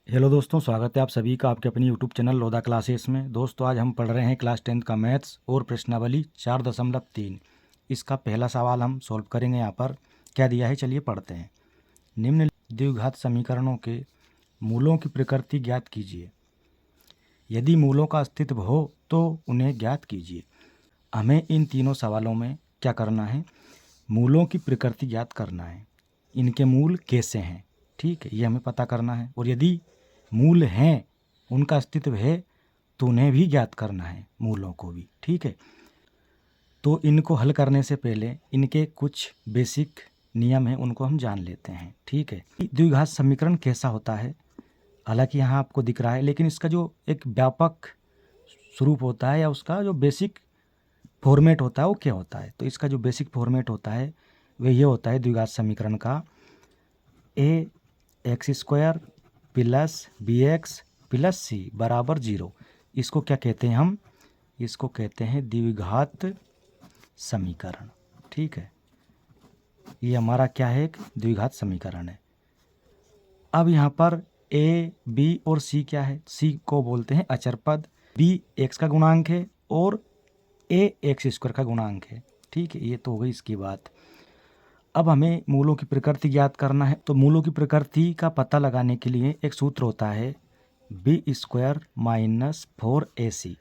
Hello दोस्तों, स्वागत है आप सभी का आपके अपनी यूट्यूब चैनल लोधा क्लासेस में। दोस्तों आज हम पढ़ रहे हैं क्लास 10 का मैथ्स और प्रश्नावली 4.3। इसका पहला सवाल हम सॉल्व करेंगे। यहाँ पर क्या दिया है, चलिए पढ़ते हैं। निम्न द्विघात समीकरणों के मूलों की प्रकृति ज्ञात कीजिए। यदि मूलों का अस्तित्व हो तो उन्हें ज्ञात कीजिए। हमें इन तीनों सवालों में क्या करना है, मूलों की प्रकृति ज्ञात करना है। इनके मूल कैसे हैं, ठीक है, ये हमें पता करना है। और यदि मूल हैं, उनका अस्तित्व है, तो उन्हें भी ज्ञात करना है, मूलों को भी, ठीक है। तो इनको हल करने से पहले इनके कुछ बेसिक नियम हैं, उनको हम जान लेते हैं, ठीक है। द्विघात समीकरण कैसा होता है, हालांकि यहाँ आपको दिख रहा है, लेकिन इसका जो एक व्यापक स्वरूप होता है या उसका जो बेसिक फॉर्मेट होता है वो क्या होता है। तो इसका जो बेसिक फॉर्मेट होता है वह ये होता है द्विघात समीकरण का, a x square plus b x plus c बराबर 0। इसको क्या कहते हैं हम, इसको कहते हैं द्विघात समीकरण, ठीक है। ये हमारा क्या है, एक द्विघात समीकरण है। अब यहाँ पर ए बी और सी क्या है, सी को बोलते हैं अचर पद, बी एक्स का गुणांक है और ए एक्स स्क्वायर का गुणांक है, ठीक है। ये तो हो गई इसकी बात। अब हमें मूलों की प्रकृति ज्ञात करना है। तो मूलों की प्रकृति का पता लगाने के लिए एक सूत्र होता है बी स्क्वायर माइनस 4ac।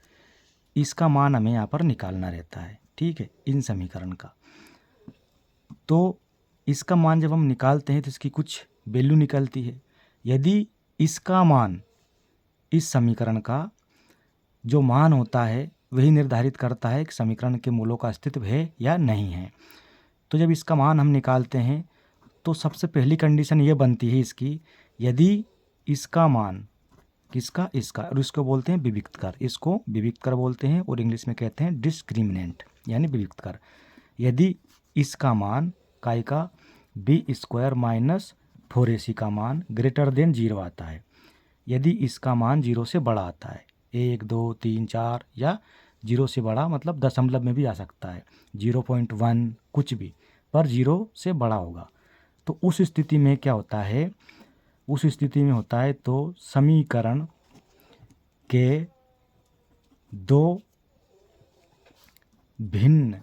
इसका मान हमें यहाँ पर निकालना रहता है, ठीक है, इन समीकरण का। तो इसका मान जब हम निकालते हैं तो इसकी कुछ वैल्यू निकलती है। यदि इसका मान, इस समीकरण का जो मान होता है वही निर्धारित करता है कि समीकरण के मूलों का अस्तित्व है या नहीं है। तो जब इसका मान हम निकालते हैं तो सबसे पहली कंडीशन ये बनती है इसकी, यदि इसका मान, किसका, इसका, और इसको बोलते हैं विविक्त कर, इसको विविक्त कर बोलते हैं और इंग्लिश में कहते हैं डिस्क्रिमिनेंट यानी विविक्त कर। यदि इसका मान काय का बी स्क्वायर माइनस 4ac का मान ग्रेटर देन 0 आता है, यदि इसका मान 0 से बड़ा आता है, 1 2 3 4 या 0 से बड़ा मतलब दशमलव में भी आ सकता है, 0.1 कुछ भी, पर 0 से बड़ा होगा, तो उस स्थिति में क्या होता है, उस स्थिति में होता है तो समीकरण के दो भिन्न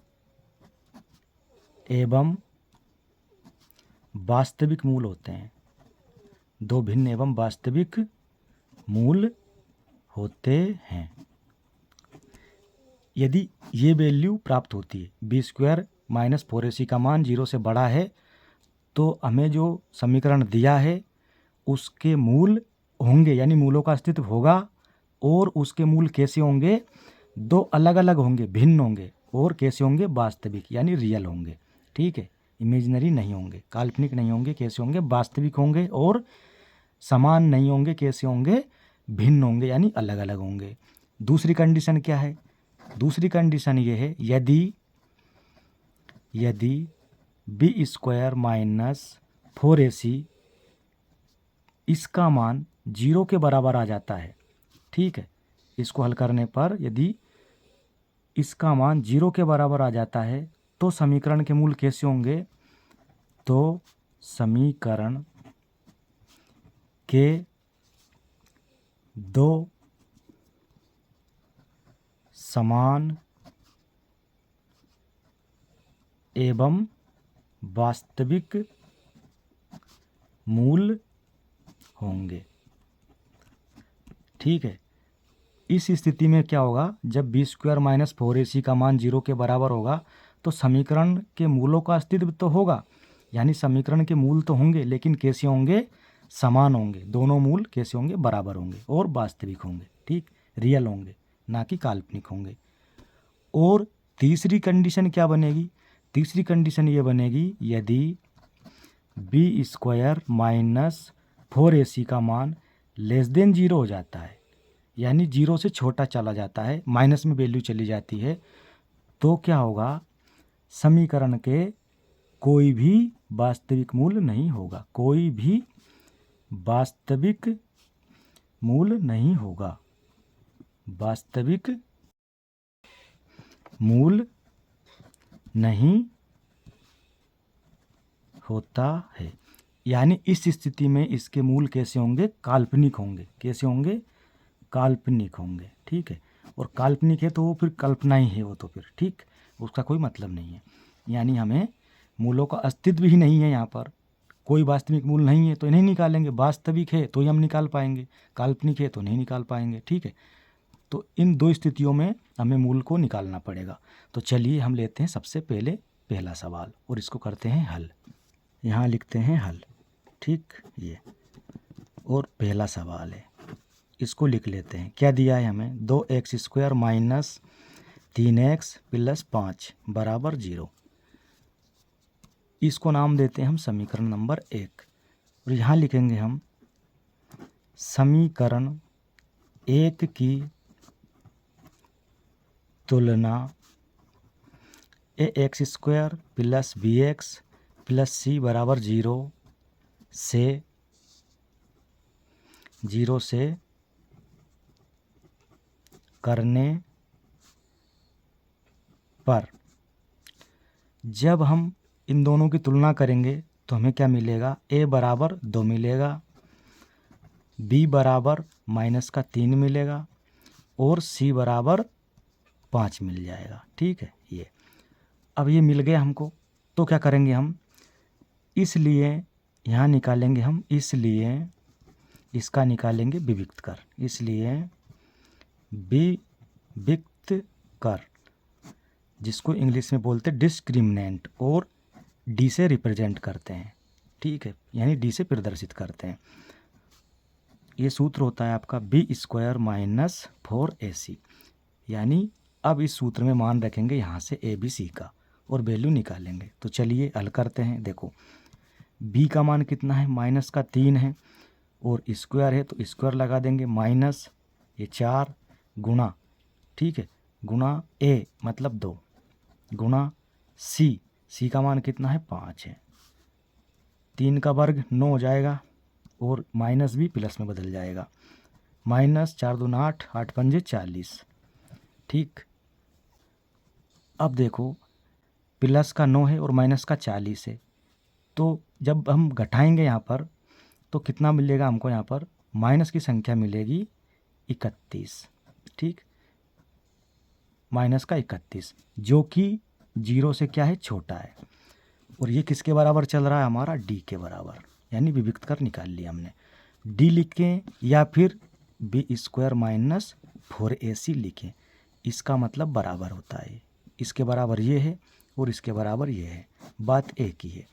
एवं वास्तविक मूल होते हैं, दो भिन्न एवं वास्तविक मूल होते हैं। यदि ये वैल्यू प्राप्त होती है, बी स्क्वायर माइनस 4ac का मान 0 से बड़ा है, तो हमें जो समीकरण दिया है उसके मूल होंगे, यानी मूलों का अस्तित्व होगा। और उसके मूल कैसे होंगे, दो अलग अलग होंगे, भिन्न होंगे, और कैसे होंगे, वास्तविक यानी रियल होंगे, ठीक है, इमेजिनरी नहीं होंगे, काल्पनिक नहीं होंगे, कैसे होंगे, वास्तविक होंगे। और समान नहीं होंगे, कैसे होंगे, भिन्न होंगे यानी अलग अलग होंगे। दूसरी कंडीशन क्या है, दूसरी कंडीशन ये है, यदि बी स्क्वायर माइनस 4ac इसका मान 0 के बराबर आ जाता है, ठीक है। इसको हल करने पर यदि इसका मान 0 के बराबर आ जाता है तो समीकरण के मूल कैसे होंगे, तो समीकरण के दो समान एवं वास्तविक मूल होंगे, ठीक है। इस स्थिति में क्या होगा, जब बी स्क्वायर माइनस 4ac का मान 0 के बराबर होगा तो समीकरण के मूलों का अस्तित्व तो होगा, यानी समीकरण के मूल तो होंगे, लेकिन कैसे होंगे, समान होंगे, दोनों मूल कैसे होंगे, बराबर होंगे और वास्तविक होंगे, ठीक, रियल होंगे, ना कि काल्पनिक होंगे। और तीसरी कंडीशन क्या बनेगी, तीसरी कंडीशन ये बनेगी, यदि बी स्क्वायर माइनस 4ac का मान लेस देन 0 हो जाता है, यानी 0 से छोटा चला जाता है, माइनस में वैल्यू चली जाती है, तो क्या होगा, समीकरण के कोई भी वास्तविक मूल नहीं होगा, कोई भी वास्तविक मूल नहीं होगा, वास्तविक मूल नहीं होता है। यानी इस स्थिति में इसके मूल कैसे होंगे? काल्पनिक होंगे। कैसे होंगे? काल्पनिक होंगे। ठीक है, और काल्पनिक है तो वो फिर कल्पना ही है वो तो फिर, ठीक, उसका कोई मतलब नहीं है। यानी हमें मूलों का अस्तित्व ही नहीं है, यहाँ पर कोई वास्तविक मूल नहीं है तो इन्हें निकालेंगे। वास्तविक है तो ही हम निकाल पाएंगे, काल्पनिक है तो नहीं निकाल पाएंगे। ठीक है, तो इन दो स्थितियों में हमें मूल को निकालना पड़ेगा। तो चलिए हम लेते हैं सबसे पहले पहला सवाल और इसको करते हैं हल। यहाँ लिखते हैं हल। ठीक, ये और पहला सवाल है, इसको लिख लेते हैं। क्या दिया है हमें? 2x² माइनस 3x प्लस 5 बराबर 0। इसको नाम देते हैं हम समीकरण नंबर 1। और यहाँ लिखेंगे हम समीकरण 1 की तुलना ax² plus bx plus c बराबर 0 से करने पर जब हम इन दोनों की तुलना करेंगे तो हमें क्या मिलेगा? a बराबर 2 मिलेगा, b बराबर -3 मिलेगा और c बराबर 5 मिल जाएगा। ठीक है, ये अब ये मिल गया हमको, तो क्या करेंगे हम? इसलिए यहाँ निकालेंगे हम, इसलिए इसका निकालेंगे विविक्त कर। इसलिए विविक्त कर, जिसको इंग्लिश में बोलते हैं डिस्क्रिमिनेंट, और डी से रिप्रेजेंट करते हैं। ठीक है, यानी डी से प्रदर्शित करते हैं। ये सूत्र होता है आपका b² माइनस 4ac। यानी अब इस सूत्र में मान रखेंगे यहाँ से ABC का और वैल्यू निकालेंगे। तो चलिए हल करते हैं। देखो b का मान कितना है? -3 है, और स्क्वायर है तो स्क्वायर लगा देंगे, माइनस ये 4 गुणा, ठीक है, गुणा a मतलब 2 गुणा c का मान कितना है? 5 है। 3 का वर्ग 9 हो जाएगा और माइनस भी प्लस में बदल जाएगा। -4 दूना 8, 8 पंजे 40। ठीक, अब देखो प्लस का 9 है और माइनस का 40 है, तो जब हम घटाएंगे यहाँ पर तो कितना मिलेगा हमको? यहाँ पर माइनस की संख्या मिलेगी 31। ठीक, माइनस का 31, जो कि 0 से क्या है? छोटा है। और ये किसके बराबर चल रहा है? हमारा d के बराबर, यानी विविक्त कर निकाल लिया हमने। d लिखें या फिर b² माइनस 4ac लिखें, इसका मतलब बराबर होता है। इसके बराबर ये है और इसके बराबर ये है, बात एक ही है।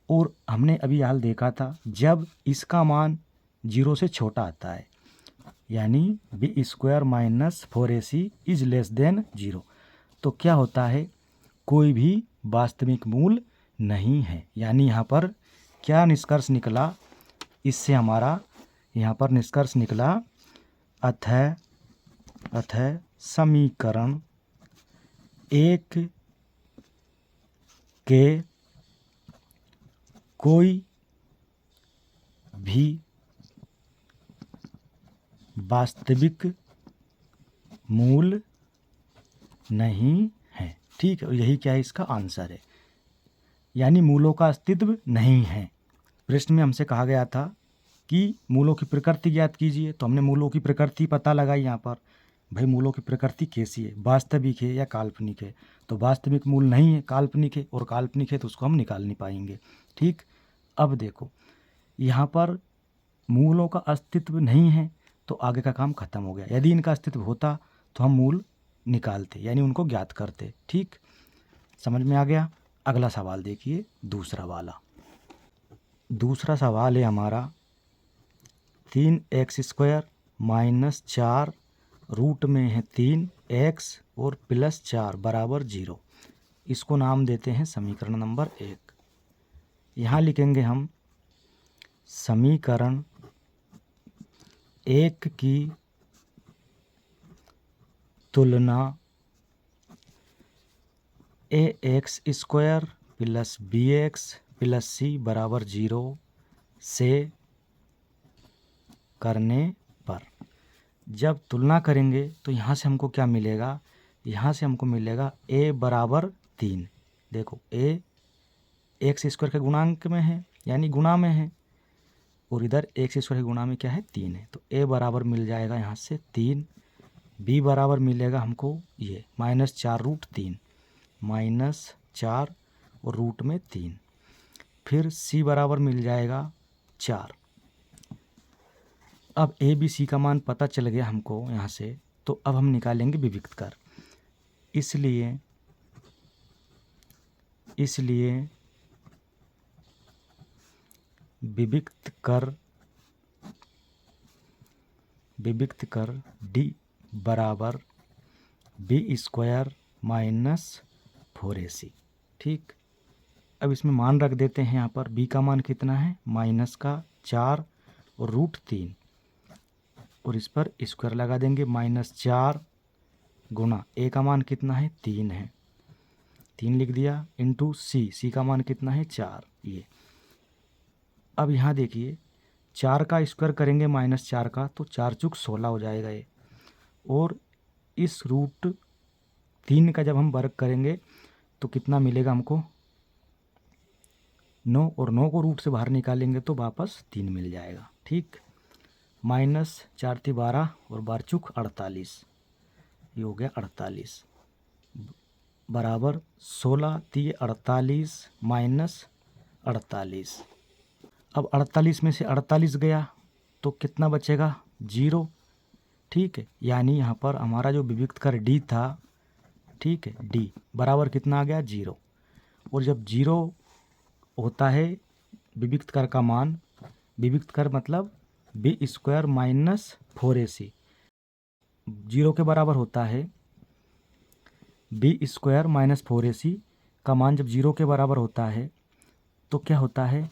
और हमने अभी हाल देखा था, जब इसका मान 0 से छोटा आता है, यानी b² minus 4ac is less than 0, तो क्या होता है? कोई भी वास्तविक मूल नहीं है। यानी यहाँ पर क्या निष्कर्ष निकला? इससे हमारा यहाँ पर निष्कर्ष निकला, अतः समीकरण 1 के कोई भी वास्तविक मूल नहीं है। ठीक है, यही क्या है? इसका आंसर है, यानी मूलों का अस्तित्व नहीं है। प्रश्न में हमसे कहा गया था कि मूलों की प्रकृति ज्ञात कीजिए, तो हमने मूलों की प्रकृति पता लगाई। यहाँ पर भाई मूलों की प्रकृति कैसी है? वास्तविक है या काल्पनिक है? तो वास्तविक मूल नहीं है, काल्पनिक है, और काल्पनिक है तो उसको हम निकाल नहीं पाएंगे। ठीक, अब देखो यहाँ पर मूलों का अस्तित्व नहीं है तो आगे का काम खत्म हो गया। यदि इनका अस्तित्व होता तो हम मूल निकालते, यानी उनको ज्ञात करते। ठीक, समझ में आ गया? अगला सवाल देखिए, दूसरा वाला। दूसरा सवाल है हमारा 3x² माइनस 4 रूट में है 3x और प्लस 4 बराबर 0। इसको नाम देते हैं समीकरण नंबर 1। यहाँ लिखेंगे हम समीकरण 1 की तुलना ax² plus bx plus c बराबर 0 से करने पर। जब तुलना करेंगे तो यहाँ से हमको क्या मिलेगा? यहाँ से हमको मिलेगा a बराबर 3। देखो a x² के गुणांक में है यानी गुणा में है, और इधर x स्क्वायर गुणा में क्या है 3 है। तो a बराबर मिल जाएगा यहाँ से 3, b बराबर मिलेगा हमको ये -4√3, -4 और रूट में 3, फिर c बराबर मिल जाएगा 4। अब a b c का मान पता चल गया हमको यहाँ से, तो अब हम निकालेंगे विविक्त कर। इसलिए विविक्त कर d बराबर b² -4ac। ठीक, अब इसमें मान रख देते हैं। यहाँ पर b का मान कितना है -4 और √3, और इस पर स्क्वायर लगा देंगे, -4 गुणा a का मान कितना है 3 है, 3 लिख दिया, इंटू c का मान कितना है 4 ये। अब यहाँ देखिए 4 का स्क्वायर करेंगे -4 का, तो 4 चूक 16 हो जाएगा ये, और इस √3 का जब हम वर्ग करेंगे तो कितना मिलेगा हमको 9, और 9 को रूट से बाहर निकालेंगे तो वापस 3 मिल जाएगा। ठीक, -4 थी 12 और 12 चूक 48, ये हो गया 48 बराबर 16 थी 48 -48। अब 48 में से 48 गया तो कितना बचेगा 0। ठीक है, यानी यहाँ पर हमारा जो विविक्त कर d था, ठीक है, d बराबर कितना आ गया 0। और जब 0 होता है विविक्त कर का मान, विविक्त कर मतलब b² -4ac, 0 के बराबर होता है। b² -4ac का मान जब 0 के बराबर होता है तो क्या होता है,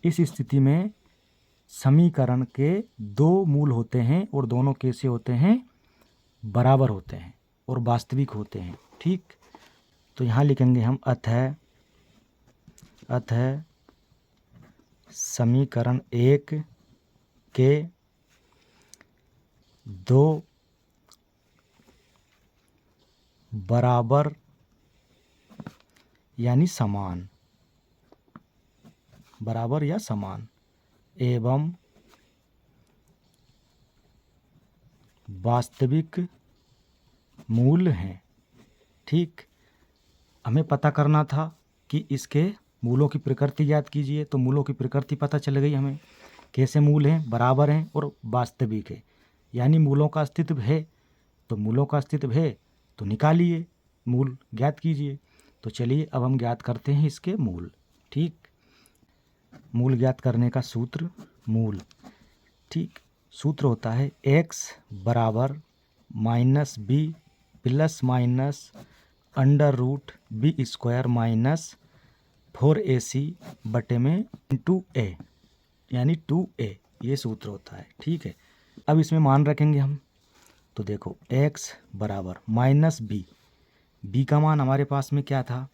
इस स्थिति में समीकरण के 2 मूल होते हैं और दोनों कैसे होते हैं, बराबर होते हैं और वास्तविक होते हैं। ठीक, तो यहाँ लिखेंगे हम अतः समीकरण 1 के 2 बराबर यानी समान, बराबर या समान एवं वास्तविक मूल हैं। ठीक, हमें पता करना था कि इसके मूलों की प्रकृति याद कीजिए, तो मूलों की प्रकृति पता चल गई हमें, कैसे मूल हैं, बराबर हैं और वास्तविक है, यानी मूलों का अस्तित्व है। तो मूलों का अस्तित्व है तो निकालिए, मूल ज्ञात कीजिए। तो चलिए अब हम ज्ञात करते हैं इसके मूल। ठीक, मूल ज्ञात करने का सूत्र, मूल, ठीक, सूत्र होता है x बराबर -b plus minus √b² -4ac बटे में इंटू a, यानी 2a, ये सूत्र होता है। ठीक है, अब इसमें मान रखेंगे हम, तो देखो x बराबर -b, b का मान हमारे पास में क्या था,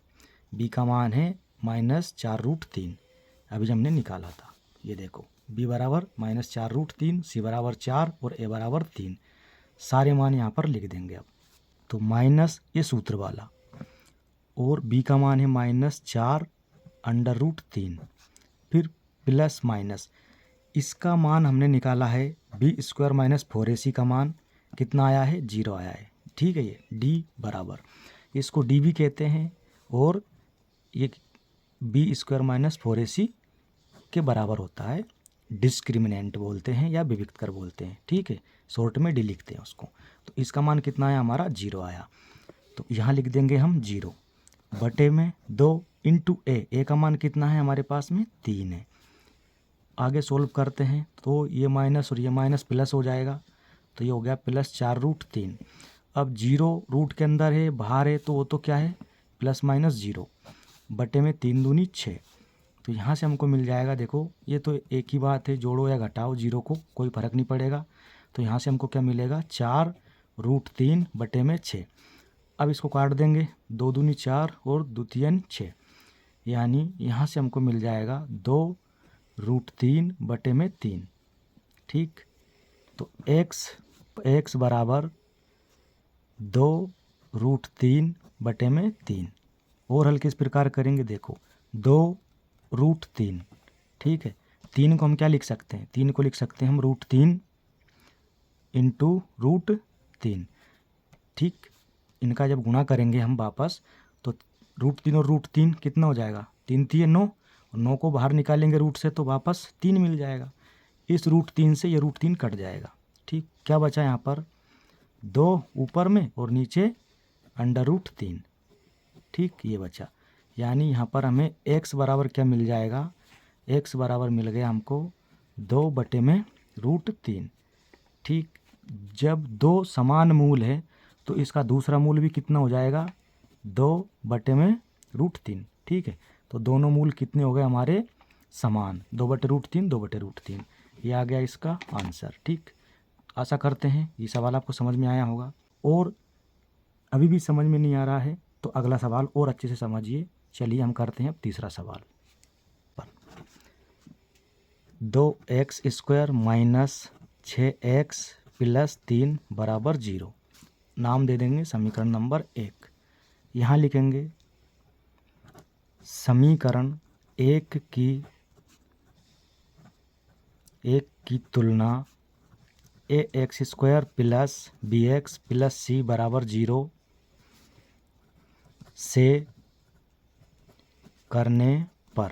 b का मान है -4√3, अभी हमने निकाला था। ये देखो b बराबर -4√3, c बराबर 4 और a बराबर 3, सारे मान यहाँ पर लिख देंगे। अब तो माइनस ये सूत्र वाला, और b का मान है -4√3, फिर प्लस माइनस, इसका मान हमने निकाला है b² -4ac का मान कितना आया है 0 आया है। ठीक है, ये d बराबर, इसको d भी कहते हैं और ये b² -4ac के बराबर होता है, डिस्क्रिमिनेंट बोलते हैं या विविक्त कर बोलते हैं। ठीक है, शॉर्ट में d लिखते हैं उसको। तो इसका मान कितना आया हमारा 0 आया, तो यहाँ लिख देंगे हम 0 बटे में 2 इंटू a का मान कितना है हमारे पास में 3 है। आगे सोल्व करते हैं तो ये माइनस और ये माइनस प्लस हो जाएगा, तो ये हो गया +4√3। अब 0 रूट के अंदर है, बाहर है, तो वो तो क्या है +-0 बटे में 3 दूनी 6। तो यहाँ से हमको मिल जाएगा, देखो ये तो एक ही बात है, जोड़ो या घटाओ 0 को, कोई फ़र्क नहीं पड़ेगा। तो यहाँ से हमको क्या मिलेगा 4√3 बटे में 6। अब इसको काट देंगे, 2 दूनी 4 और 2 तियां 6, यानी यहाँ से हमको मिल जाएगा 2√3 बटे में 3। ठीक, तो x बराबर 2√3 बटे में 3। और हल किस प्रकार करेंगे, देखो 2√3 ठीक है। 3 को हम क्या लिख सकते हैं, 3 को लिख सकते हैं हम √3 इंटू √3। ठीक, इनका जब गुणा करेंगे हम वापस तो √3 और √3 कितना हो जाएगा, 3 3 9, और 9 को बाहर निकालेंगे रूट से तो वापस 3 मिल जाएगा। इस √3 से ये √3 कट जाएगा। ठीक, क्या बचा यहाँ पर, 2 ऊपर में और नीचे √3। ठीक, ये बचा। यानी यहाँ पर हमें x बराबर क्या मिल जाएगा, x बराबर मिल गया हमको 2/√3। ठीक, जब 2 समान मूल है तो इसका दूसरा मूल भी कितना हो जाएगा, 2/√3। ठीक है, तो दोनों मूल कितने हो गए हमारे, समान, 2/√3 2/√3। ये आ गया इसका आंसर। ठीक, आशा करते हैं ये सवाल आपको समझ में आया होगा, और अभी भी समझ में नहीं आ रहा है तो अगला सवाल और अच्छे से समझिए। चलिए हम करते हैं अब तीसरा सवाल। 2x² - 6x + 3 = 0। नाम दे देंगे समीकरण नंबर 1। यहाँ लिखेंगे समीकरण 1 की तुलना ax² + bx + c = 0 से करने पर।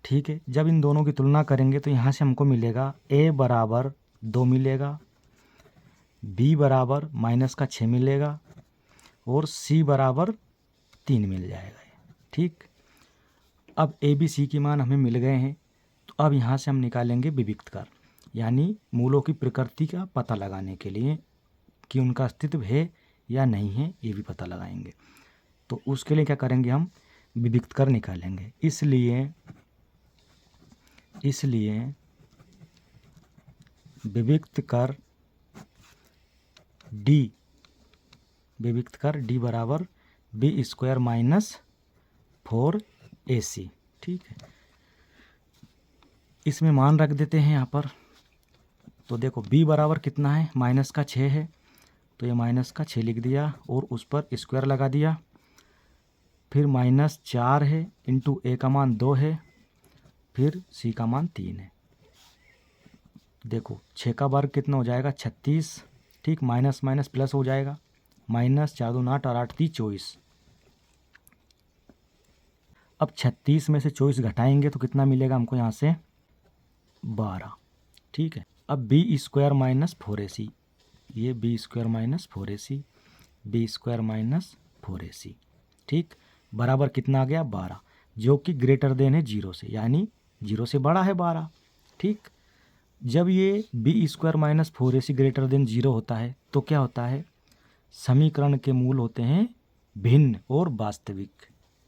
ठीक है, जब इन दोनों की तुलना करेंगे तो यहाँ से हमको मिलेगा a बराबर 2 मिलेगा, b बराबर -6 मिलेगा और c बराबर 3 मिल जाएगा। ठीक, अब a b c की मान हमें मिल गए हैं, तो अब यहाँ से हम निकालेंगे विविक्त कर, यानी मूलों की प्रकृति का पता लगाने के लिए कि उनका अस्तित्व है या नहीं है, ये भी पता लगाएंगे। तो उसके लिए क्या करेंगे, हम विविक्त कर निकालेंगे। इसलिए विविक्त कर d बराबर b² - 4ac। ठीक है, इसमें मान रख देते हैं यहाँ पर। तो देखो b बराबर कितना है, -6 है, तो ये -6 लिख दिया और उस पर स्क्वायर लगा दिया। फिर -4 है, इंटू a का मान 2 है, फिर c का मान 3 है। देखो 6 का वर्ग कितना हो जाएगा, 36। ठीक, माइनस माइनस प्लस हो जाएगा, -4 दूनी 8 और 8 3 24। अब 36 में से 24 घटाएंगे तो कितना मिलेगा हमको यहाँ से, 12। ठीक है, अब b² - 4ac, ये b² - 4ac, b² - 4ac। ठीक, बराबर कितना आ गया, 12, जो कि ग्रेटर देन है 0 से, यानी 0 से बड़ा है 12। ठीक, जब ये b² - 4ac ग्रेटर देन 0 होता है तो क्या होता है, समीकरण के मूल होते हैं भिन्न और वास्तविक।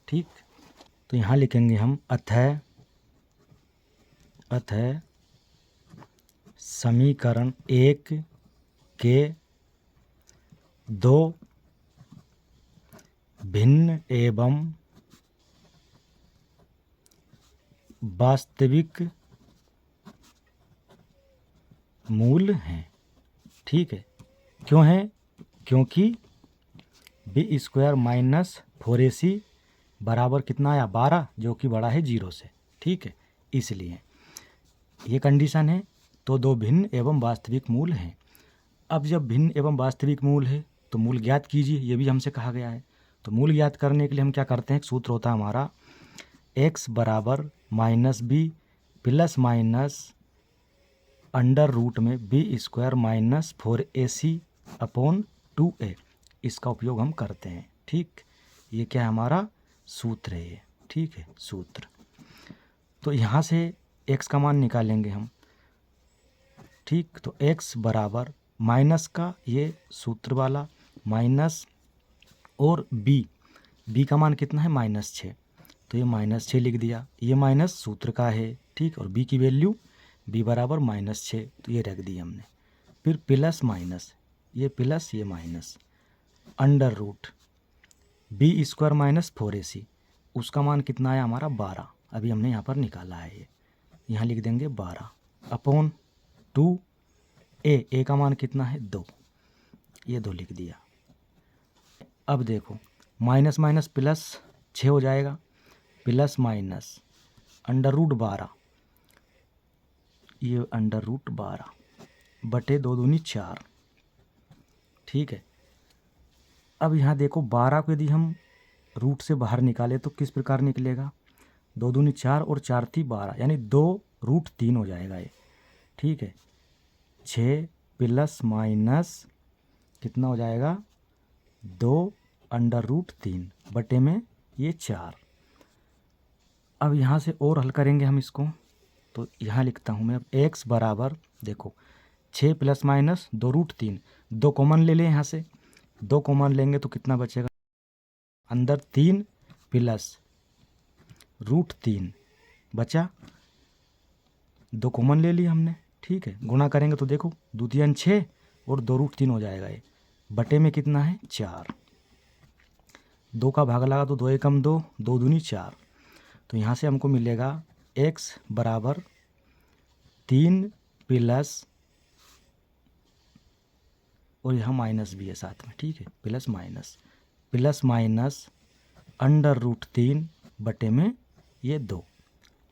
ठीक, तो यहाँ लिखेंगे हम अतः समीकरण 1 के 2 भिन्न एवं वास्तविक मूल हैं। ठीक है, क्यों है, क्योंकि b² - 4ac बराबर कितना आया, 12, जो कि बड़ा है 0 से। ठीक है, इसलिए ये कंडीशन है। तो 2 भिन्न एवं वास्तविक मूल हैं। अब जब भिन्न एवं वास्तविक मूल है तो मूल ज्ञात कीजिए, ये भी हमसे कहा गया है। तो मूल ज्ञात करने के लिए हम क्या करते हैं, एक सूत्र होता है हमारा, x बराबर -b ± अंडर रूट में b² - 4ac/2a, इसका उपयोग हम करते हैं। ठीक, ये क्या है, हमारा सूत्र है ये। ठीक है, सूत्र। तो यहाँ से x का मान निकालेंगे हम। ठीक, तो x बराबर माइनस का ये सूत्र वाला माइनस, और b का मान कितना है, -6, तो ये -6 लिख दिया, ये माइनस सूत्र का है। ठीक, और b की वैल्यू b बराबर -6, तो ये रख दी हमने। फिर प्लस माइनस, ये प्लस ये minus, under root b² - 4ac, उसका मान कितना आया हमारा, 12, अभी हमने यहाँ पर निकाला है। ये यहाँ लिख देंगे 12/2a, a का मान कितना है, 2, ये 2 लिख दिया। अब देखो माइनस माइनस प्लस 6 हो जाएगा, प्लस माइनस अंडर रूट 12, ये अंडर रूट 12 बटे 2 दूनी 4। ठीक है, अब यहाँ देखो 12 को यदि हम रूट से बाहर निकाले तो किस प्रकार निकलेगा, 2 दूनी 4 और 4 थी 12, यानी 2 रूट 3 हो जाएगा ये। ठीक है, 6 प्लस माइनस कितना हो जाएगा, 2 अंडर रूट 3 बटे में ये 4। अब यहाँ से और हल करेंगे हम इसको, तो यहाँ लिखता हूँ मैं अब x बराबर, देखो 6 प्लस माइनस 2 रूट 3, 2 कॉमन ले लें यहाँ से, 2 कॉमन लेंगे तो कितना बचेगा, अंदर 3 प्लस रूट 3 बचा, 2 कॉमन ले लिया हमने। ठीक है, गुणा करेंगे तो देखो 2 3 6 और 2 रूट 3 हो जाएगा ये, बटे में कितना है 4। 2 का भाग लगा तो 2 एकम 2, 2 दूनी 4, तो यहाँ से हमको मिलेगा x बराबर 3 प्लस, और यहाँ माइनस भी है साथ में। ठीक है, प्लस माइनस अंडर रूट 3 बटे में ये 2।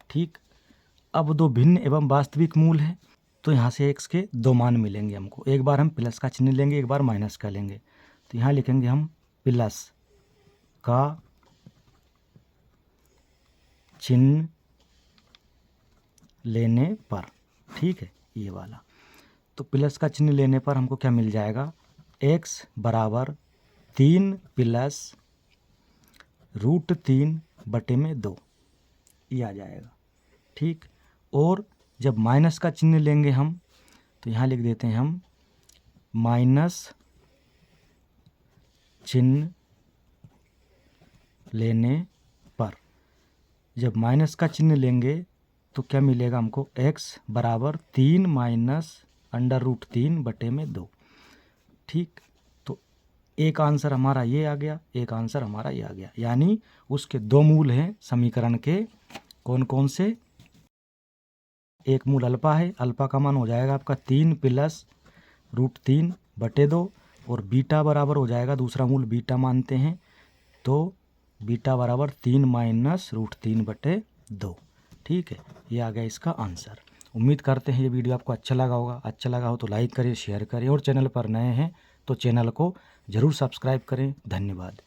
ठीक, अब 2 भिन्न एवं वास्तविक मूल है, तो यहाँ से x के 2 मान मिलेंगे हमको। एक बार हम प्लस का चिन्ह लेंगे, एक बार माइनस का लेंगे, तो यहाँ लिखेंगे हम प्लस का चिन्ह लेने पर। ठीक है, ये वाला, तो प्लस का चिन्ह लेने पर हमको क्या मिल जाएगा, x बराबर 3 प्लस रूट 3 बटे में 2, ये आ जाएगा। ठीक, और जब माइनस का चिन्ह लेंगे हम, तो यहाँ लिख देते हैं हम माइनस चिन्ह लेने पर। जब माइनस का चिन्ह लेंगे तो क्या मिलेगा हमको, x बराबर 3 माइनस अंडर रूट 3 बटे में 2। ठीक, तो एक आंसर हमारा ये आ गया, एक आंसर हमारा ये आ गया, यानी उसके 2 मूल हैं समीकरण के। कौन कौन से, एक मूल अल्फा है, अल्फा का मान हो जाएगा आपका 3 प्लस रूट 3 बटे 2, और बीटा बराबर हो जाएगा, दूसरा मूल बीटा मानते हैं, तो बीटा बराबर 3 माइनस रूट 3 बटे 2। ठीक है, ये आ गया इसका आंसर। उम्मीद करते हैं ये वीडियो आपको अच्छा लगा होगा। अच्छा लगा हो तो लाइक करें, शेयर करें, और चैनल पर नए हैं तो चैनल को ज़रूर सब्सक्राइब करें। धन्यवाद।